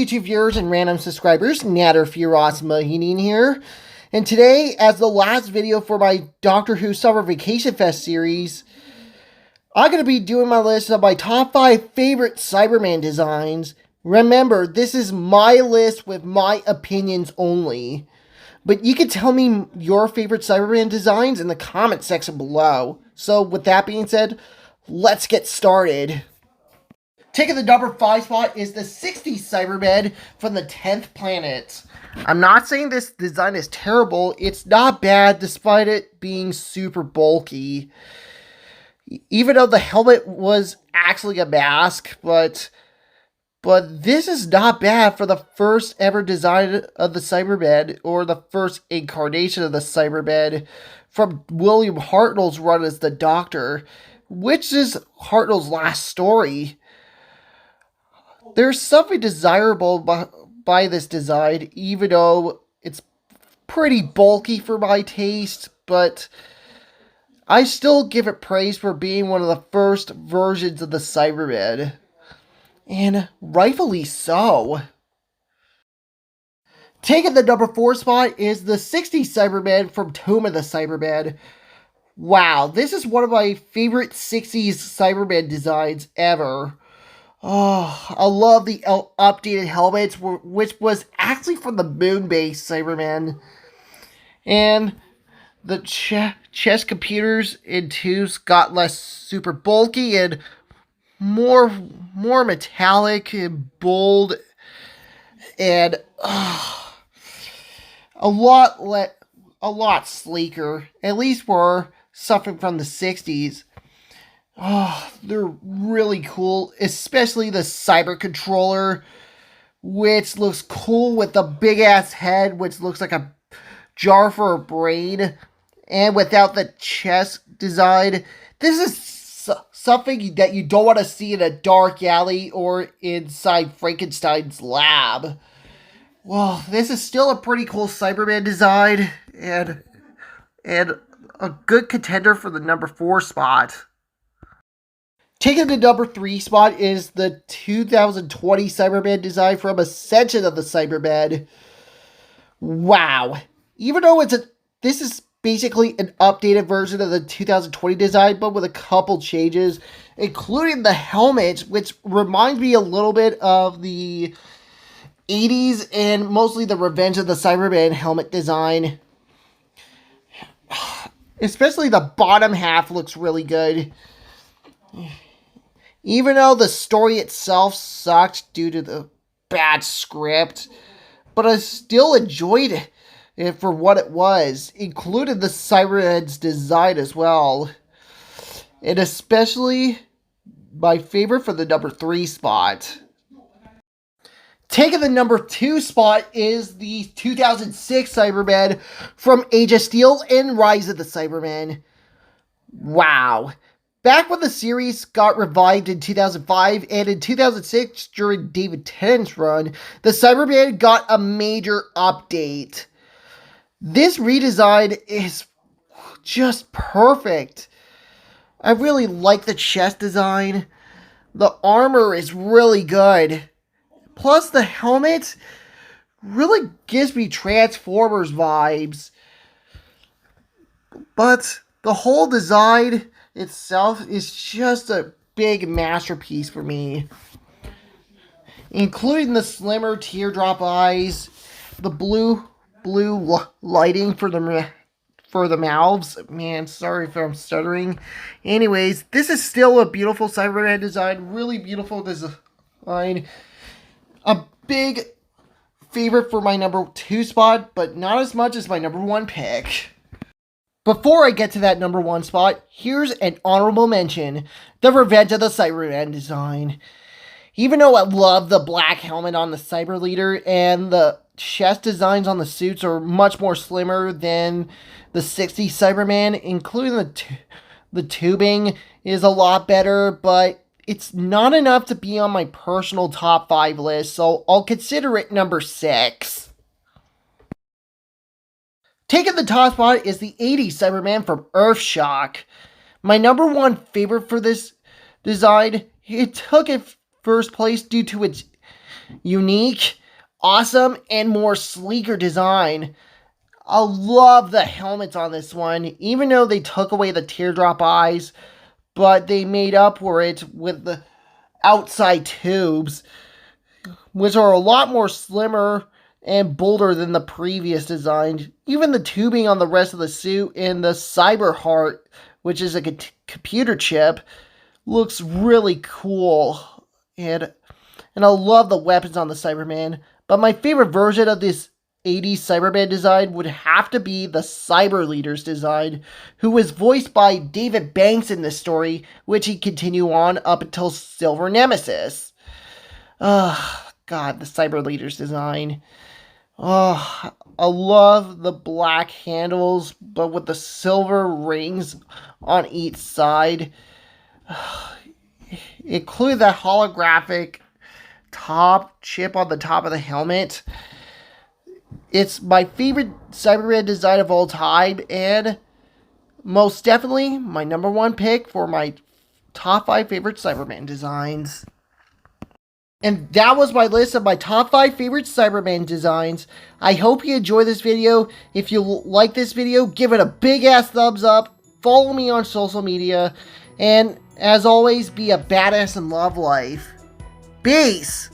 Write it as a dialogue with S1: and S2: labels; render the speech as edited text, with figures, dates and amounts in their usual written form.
S1: YouTube viewers and random subscribers, Nader Feiross Muhieddine here. And today, as the last video for my Doctor Who Summer Vacation Fest series, I'm going to be doing my list of my top 5 favorite Cyberman designs. Remember, this is my list with my opinions only. But you can tell me your favorite Cyberman designs in the comment section below. So with that being said, let's get started. Taking the number 5 spot is the 60s Cybermen from the 10th planet. I'm not saying this design is terrible. It's not bad despite it being super bulky. Even though the helmet was actually a mask, but this is not bad for the first ever design of the Cybermen, or the first incarnation of the Cybermen from William Hartnell's run as the Doctor, which is Hartnell's last story. There's something desirable by this design, even though it's pretty bulky for my taste, but I still give it praise for being one of the first versions of the Cybermen. And rightfully so. Taking the number 4 spot is the 60s Cybermen from Tomb of the Cybermen. Wow, this is one of my favorite 60s Cybermen designs ever. Oh, I love the updated helmets, which was actually from the moon-based Cybermen. And the chest computers in 2s got less super bulky and more metallic and bold, and a lot sleeker, at least for something from the 60s. Oh, they're really cool, especially the Cyber Controller, which looks cool with the big-ass head, which looks like a jar for a brain, and without the chest design. This is something that you don't want to see in a dark alley or inside Frankenstein's lab. Well, this is still a pretty cool Cyberman design, and a good contender for the number 4 spot. Taking the number 3 spot is the 2020 Cyberman design from Ascension of the Cybermen. Wow. Even though this is basically an updated version of the 2020 design, but with a couple changes, including the helmet, which reminds me a little bit of the 80s and mostly the Revenge of the Cybermen helmet design. Especially the bottom half looks really good. Even though the story itself sucked due to the bad script, but I still enjoyed it for what it was, including the Cybermen's design as well. And especially my favorite for the number 3 spot. Taking the number 2 spot is the 2006 Cybermen from Age of Steel and Rise of the Cybermen. Wow. Back when the series got revived in 2005 and in 2006 during David Tennant's run, the Cybermen got a major update. This redesign is just perfect. I really like the chest design. The armor is really good. Plus the helmet really gives me Transformers vibes. But the whole design itself is just a big masterpiece for me, including the slimmer teardrop eyes, the blue lighting for the mouths. Man, sorry if I'm stuttering. Anyways, this is still a beautiful Cyberman design, really beautiful design. A big favorite for my number 2 spot, but not as much as my number 1 pick. Before I get to that number 1 spot, here's an honorable mention, the Revenge of the Cybermen design. Even though I love the black helmet on the Cyber Leader and the chest designs on the suits are much more slimmer than the 60s Cyberman, including the tubing is a lot better, but it's not enough to be on my personal top 5 list, so I'll consider it number 6. Taking the top spot is the 80s Cyberman from Earthshock. My number 1 favorite for this design, it took it first place due to its unique, awesome, and more sleeker design. I love the helmets on this one, even though they took away the teardrop eyes, but they made up for it with the outside tubes, which are a lot more slimmer and bolder than the previous design. Even the tubing on the rest of the suit and the Cyberheart, which is a computer chip, looks really cool. And I love the weapons on the Cyberman. But my favorite version of this 80s Cyberman design would have to be the Cyber Leader's design, who was voiced by David Banks in this story, which he continued on up until Silver Nemesis. God, the Cyber Leader's design. Oh, I love the black handles, but with the silver rings on each side. Include the holographic top chip on the top of the helmet. It's my favorite Cyberman design of all time, and most definitely my number one pick for my top 5 favorite Cyberman designs. And that was my list of my top 5 favorite Cyberman designs. I hope you enjoy this video. If you like this video, give it a big ass thumbs up. Follow me on social media. And as always, be a badass and love life. Peace!